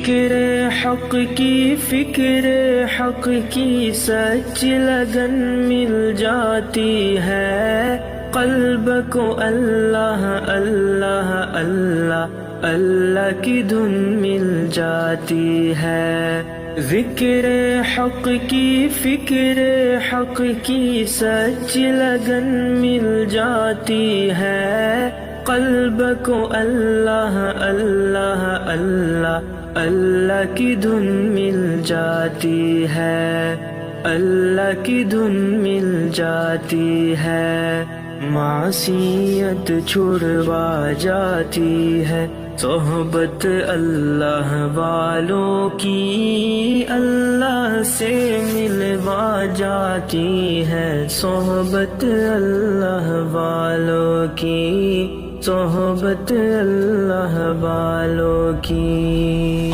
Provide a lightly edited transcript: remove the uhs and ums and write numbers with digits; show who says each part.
Speaker 1: ذکر حق کی فکر حق کی سچ لگن مل جاتی ہے، قلب کو اللہ اللہ اللہ اللہ کی دھن مل جاتی ہے۔ ذکر حق کی فکر حق کی سچ لگن مل جاتی ہے، قلب کو اللہ اللہ اللہ اللہ کی دھن مل جاتی ہے، اللہ کی دھن مل جاتی ہے۔ معصیت چھڑوا جاتی ہے، صحبت اللہ والوں کی اللہ سے ملوا جاتی ہے، صحبت اللہ والوں کی، صحبت اللہ والوں کی۔